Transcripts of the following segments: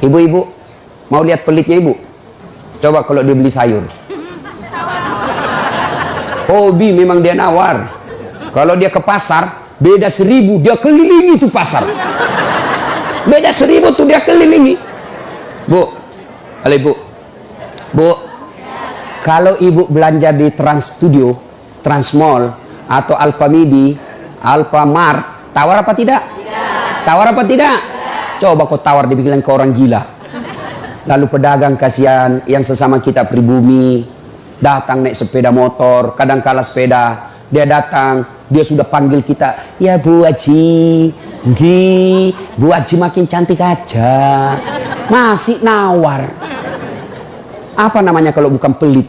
Ibu-ibu, mau lihat pelitnya ibu? Coba kalau dia beli sayur. Hobi memang dia nawar. Kalau dia ke pasar, beda 1000, dia kelilingi tuh pasar. Beda 1000 tuh dia kelilingi. Bu, halo ibu. Bu, kalau ibu belanja di Trans Studio, Trans Mall, atau Alfamidi, Alfamart, tawar apa tidak? Tidak. Tawar apa tidak? Tidak. Coba kau tawar, dibilang ke orang gila. Lalu pedagang kasihan, yang sesama kita pribumi, datang naik sepeda motor, kadang kala sepeda, dia datang, dia sudah panggil kita, ya Bu Haji, Bu Haji makin cantik aja, masih nawar. Apa namanya kalau bukan pelit?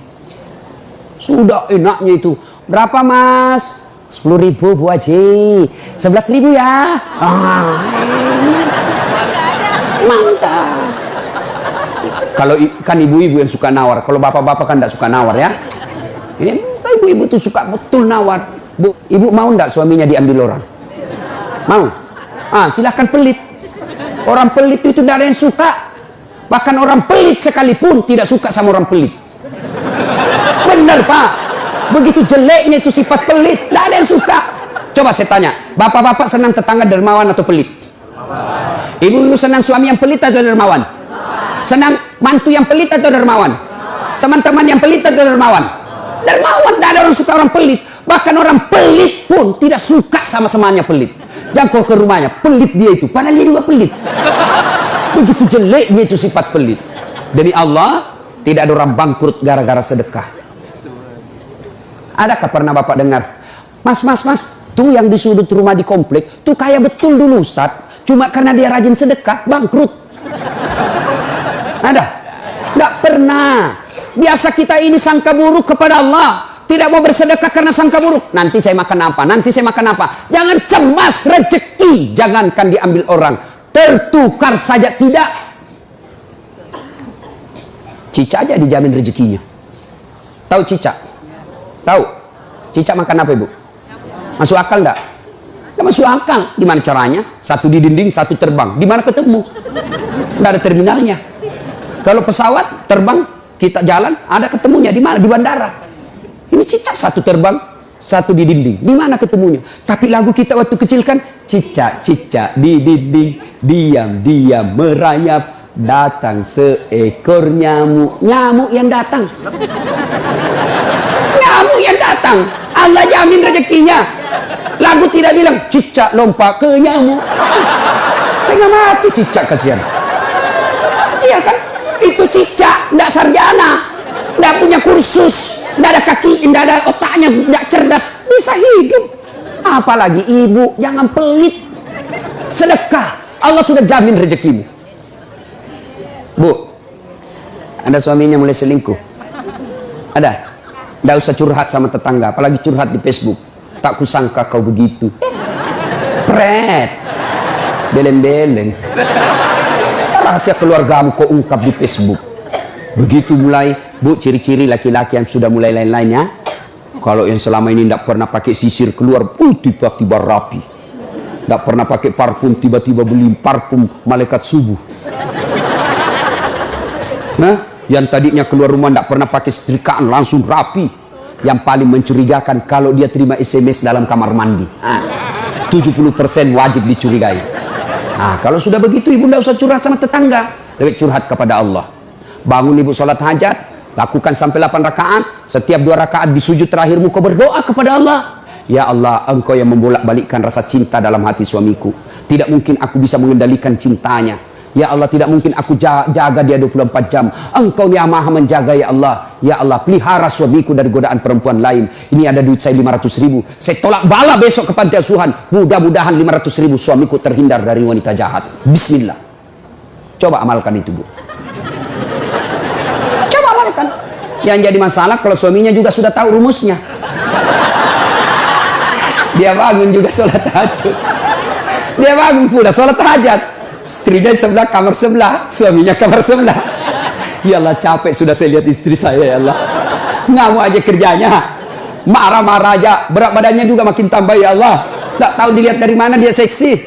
Sudah enaknya itu, berapa mas? 10.000 Bu Haji, 11.000 ya. Mantap. Kalau kan ibu-ibu yang suka nawar, kalau bapak-bapak kan tidak suka nawar ya. Ini ibu-ibu tuh suka betul nawar. Bu, ibu mau ndak suaminya diambil orang? Mau? Silahkan pelit. Orang pelit itu tidak ada yang suka. Bahkan orang pelit sekalipun tidak suka sama orang pelit. Benar Pak. Begitu jeleknya itu sifat pelit, tidak ada yang suka. Coba saya tanya, bapak-bapak senang tetangga dermawan atau pelit? Ibu-ibu senang suami yang pelit atau dermawan? Senang mantu yang pelit atau dermawan? Teman-teman yang pelit atau dermawan? Dermawan, tidak ada orang suka orang pelit. Bahkan orang pelit pun tidak suka sama semuanya pelit. Jangan kau ke rumahnya, pelit dia itu, padahal dia juga pelit. Begitu jeleknya itu sifat pelit. Demi Allah, tidak ada orang bangkrut gara-gara sedekah. Adakah pernah bapak dengar, mas, tuh yang di sudut rumah di komplek, tuh kaya betul dulu Ustadz, cuma karena dia rajin sedekah, bangkrut. Ada? Tidak pernah. Biasa kita ini sangka buruk kepada Allah. Tidak mau bersedekah karena sangka buruk. Nanti saya makan apa? Nanti saya makan apa? Jangan cemas rezeki. Jangankan diambil orang. Tertukar saja tidak. Cica aja dijamin rezekinya. Tahu Cica? Tahu? Cica makan apa ibu? Masuk akal enggak? Tidak masuk akal. Gimana caranya? Satu di dinding, satu terbang. Di mana ketemu? Tidak ada terminalnya. Kalau pesawat terbang, kita jalan, ada ketemunya di mana? Di bandara. Ini Cica satu terbang, satu di dinding. Di mana ketemunya? Tapi lagu kita waktu kecil kan, Cica di dinding, diam merayap, datang seekor nyamuk. Nyamuk yang datang. Nyamuk yang datang. Allah jamin rezekinya. Lagu tidak bilang Cica lompat ke nyamuk. Setengah mati Cica, kasihan. Iya kan? Itu Cica, tidak sarjana, tidak punya kursus, tidak ada kaki, tidak ada otaknya, tidak cerdas, bisa hidup. Apalagi ibu, jangan pelit. Sedekah, Allah sudah jamin rezekimu. Bu, ada suaminya mulai selingkuh? Ada? Tidak usah curhat sama tetangga, apalagi curhat di Facebook. Tak kusangka kau begitu. Pret, beleng-beleng. Rahasia keluargamu kau ungkap di Facebook. Begitu mulai, bu, ciri-ciri laki-laki yang sudah mulai lain-lainnya. Kalau yang selama ini tidak pernah pakai sisir keluar, tiba-tiba rapi. Tidak pernah pakai parfum, tiba-tiba beli parfum malaikat subuh. Nah, yang tadinya keluar rumah tidak pernah pakai setrikaan, langsung rapi. Yang paling mencurigakan kalau dia terima SMS dalam kamar mandi. 70% wajib dicurigai. Nah, kalau sudah begitu ibu tidak usah curhat sama tetangga, lebih curhat kepada Allah. Bangun ibu sholat hajat, lakukan sampai 8 rakaat. Setiap 2 rakaat di sujud terakhirmu kau berdoa kepada Allah. Ya Allah, engkau yang membolak-balikkan rasa cinta dalam hati suamiku. Tidak mungkin aku bisa mengendalikan cintanya. Ya Allah, tidak mungkin aku jaga dia 24 jam. Engkau yang maha menjaga ya Allah. Ya Allah, pelihara suamiku dari godaan perempuan lain. Ini ada duit saya 500.000. Saya tolak bala besok ke panti asuhan. Mudah-mudahan 500.000 suamiku terhindar dari wanita jahat. Bismillah. Coba amalkan itu, Bu. Coba amalkan. Yang jadi masalah kalau suaminya juga sudah tahu rumusnya. Dia bangun juga sholat tahajud. Dia bangun pula sholat hajat. Istrinya sebelah, kamar sebelah, suaminya kamar sebelah. Ya Allah, capek sudah saya lihat istri saya, ya Allah. Ngamuk aja kerjanya, marah-marah aja, berat badannya juga makin tambah, ya Allah. Tak tahu dilihat dari mana dia seksi.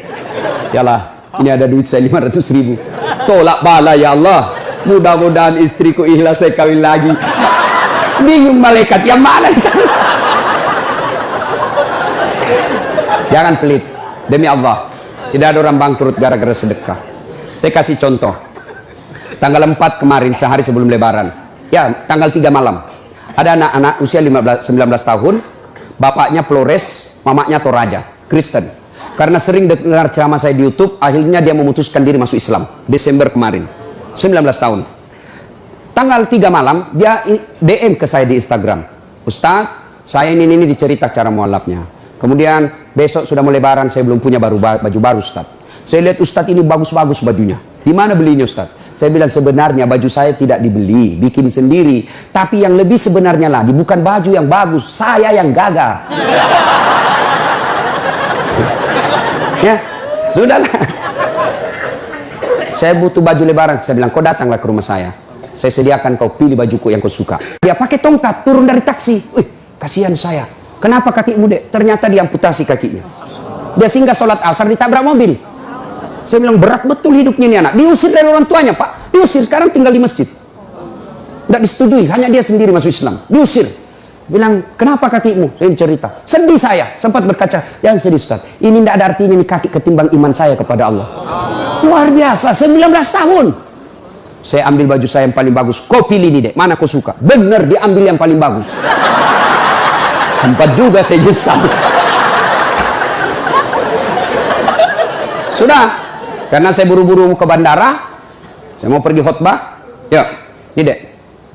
Ya Allah, ini ada duit saya 500.000. tolak bala ya Allah. Mudah-mudahan istriku ikhlas saya kawin lagi. Bingung malaikat yang mana? Jangan pelit, demi Allah. Tidak ada orang bangkrut gara-gara sedekah. Saya kasih contoh. Tanggal 4 kemarin, sehari sebelum lebaran, ya tanggal 3 malam, ada anak-anak usia 19 tahun, bapaknya Flores, mamanya Toraja, Kristen. Karena sering dengar ceramah saya di YouTube, akhirnya dia memutuskan diri masuk Islam. Desember kemarin, 19 tahun. Tanggal 3 malam, dia DM ke saya di Instagram. Ustaz, saya ini dicerita cara mualafnya. Kemudian besok sudah mau lebaran, saya belum punya baju baru Ustaz. Saya lihat Ustaz ini bagus-bagus bajunya. Di mana belinya Ustaz? Saya bilang sebenarnya baju saya tidak dibeli, bikin sendiri. Tapi yang lebih sebenarnya lagi, bukan baju yang bagus, saya yang gagal. Ya, sudahlah. Saya butuh baju lebaran. Saya bilang, kau datanglah ke rumah saya. Saya sediakan kau pilih bajuku yang kau suka. Dia pakai tongkat, turun dari taksi. Wih, kasihan saya. Kenapa kakimu, Dek? Ternyata diamputasi kakinya. Dia singgah sholat asar, ditabrak mobil. Saya bilang, berat betul hidupnya ini anak. Diusir dari orang tuanya, Pak. Diusir, sekarang tinggal di masjid. Tidak disetujui, hanya dia sendiri masuk Islam. Diusir. Bilang, kenapa kakimu? Saya cerita. Sedih saya, sempat berkaca. Jangan sedih Ustaz. Ini tidak ada artinya ini kaki ketimbang iman saya kepada Allah. Luar biasa, 19 tahun. Saya ambil baju saya yang paling bagus. Kau pilih ini, Dek. Mana kau suka? Benar, diambil yang paling bagus. Sempat juga saya nyesal. Sudah. Karena saya buru-buru ke bandara. Saya mau pergi khutbah. Ya, ini Dek.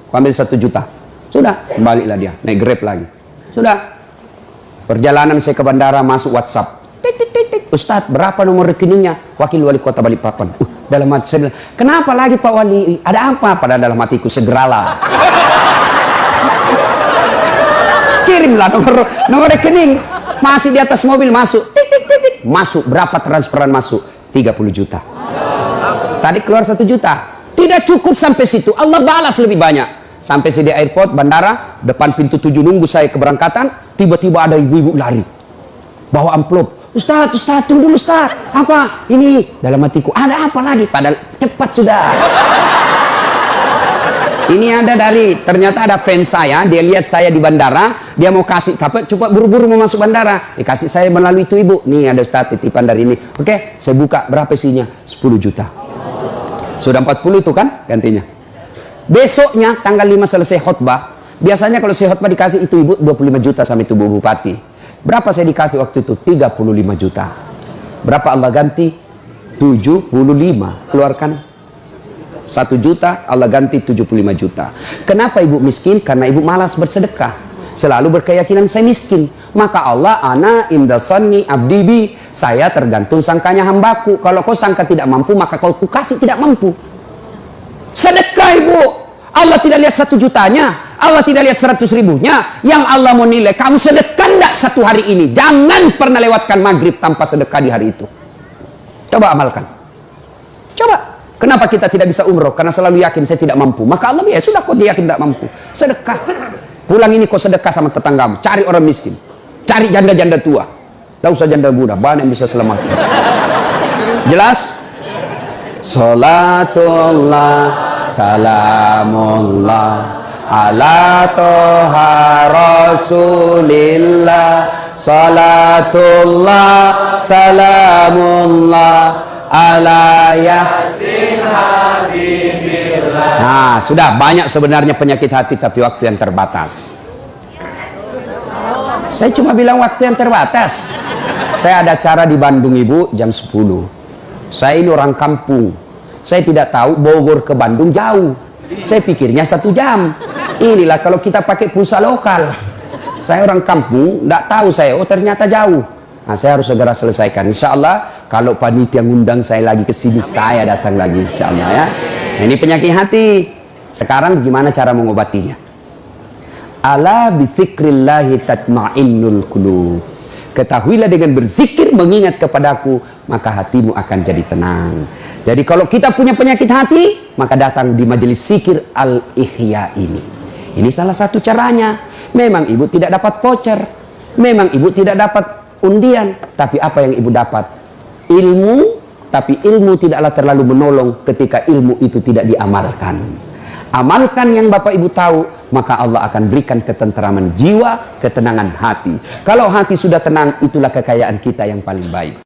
Kau ambil 1 juta. Sudah, baliklah dia, naik Grab lagi. Sudah. Perjalanan saya ke bandara, masuk WhatsApp. Tik, tik, tik, tik. Ustadz, berapa nomor rekeningnya? Wakil Wali Kota Balikpapan. Dalam hati saya bilang, kenapa lagi Pak Wali? Ada apa? Pada dalam hatiku, segeralah. Kirimlah nomor rekening. Masih di atas mobil, masuk. Tik, tik, tik, tik. Masuk, berapa transferan masuk? 30 juta. Tadi keluar 1 juta. Tidak cukup sampai situ. Allah balas lebih banyak. Sampai saya di airport, bandara, depan pintu 7 nunggu saya keberangkatan, tiba-tiba ada ibu-ibu lari. Bawa amplop. Ustaz, tunggu dulu Ustaz. Apa? Ini dalam hatiku, ada apa lagi? Padahal cepat sudah. Ini ada ternyata ada fans saya, dia lihat saya di bandara, dia mau kasih, coba buru-buru mau masuk bandara. Dikasih saya melalui itu ibu. Nih ada Ustaz titipan dari ini. Oke, saya buka, berapa isinya? 10 juta. Sudah 40 itu kan gantinya. Besoknya tanggal 5 selesai khutbah. Biasanya kalau saya khutbah dikasih itu ibu 25 juta sama itu bu bupati. Berapa saya dikasih waktu itu? 35 juta. Berapa Allah ganti? 75. Keluarkan 1 juta, Allah ganti 75 juta. Kenapa ibu miskin? Karena ibu malas bersedekah. Selalu berkeyakinan saya miskin. Maka Allah, ana inda sanni abdibi. Saya tergantung sangkanya hambaku. Kalau kau sangka tidak mampu, maka kau kasih tidak mampu. Sedekah ibu. Allah tidak lihat 1 jutanya, Allah tidak lihat 100 ribunya. Yang Allah mau nilai, kamu sedekah enggak 1 hari ini. Jangan pernah lewatkan maghrib tanpa sedekah di hari itu. Coba amalkan. Coba. Kenapa kita tidak bisa umroh? Karena selalu yakin saya tidak mampu. Maka Allah, ya sudah kok dia yakin tidak mampu. Sedekah. Pulang ini kau sedekah sama tetanggamu. Cari orang miskin. Cari janda-janda tua. Tidak usah janda muda, banyak yang bisa selamat. Jelas? Salatullah salamullah ala toha rasulillah. Salatullah salamullah ala yasin habibillah. Nah sudah banyak sebenarnya penyakit hati, tapi waktu yang terbatas. Saya cuma bilang waktu yang terbatas. Saya ada acara di Bandung ibu jam 10. Saya ini orang kampung. Saya tidak tahu Bogor ke Bandung jauh. Saya pikirnya 1 jam. Inilah kalau kita pakai pulsa lokal. Saya orang kampung, tidak tahu saya. Oh ternyata jauh. Nah saya harus segera selesaikan. Insya Allah kalau panitia ngundang saya lagi ke sini, saya datang lagi. Insya Allah ya. Nah, ini penyakit hati. Sekarang gimana cara mengobatinya? Ala bizikrillahi tatma'innul qulub. Ketahuilah dengan berzikir mengingat kepadaku, maka hatimu akan jadi tenang. Jadi kalau kita punya penyakit hati, maka datang di majelis zikir Al-Ihya ini. Ini salah satu caranya. Memang ibu tidak dapat voucher, memang ibu tidak dapat undian, tapi apa yang ibu dapat? Ilmu tapi ilmu tidaklah terlalu menolong ketika ilmu itu tidak diamalkan. Amalkan yang Bapak Ibu tahu, maka Allah akan berikan ketenteraman jiwa, ketenangan hati. Kalau hati sudah tenang, itulah kekayaan kita yang paling baik.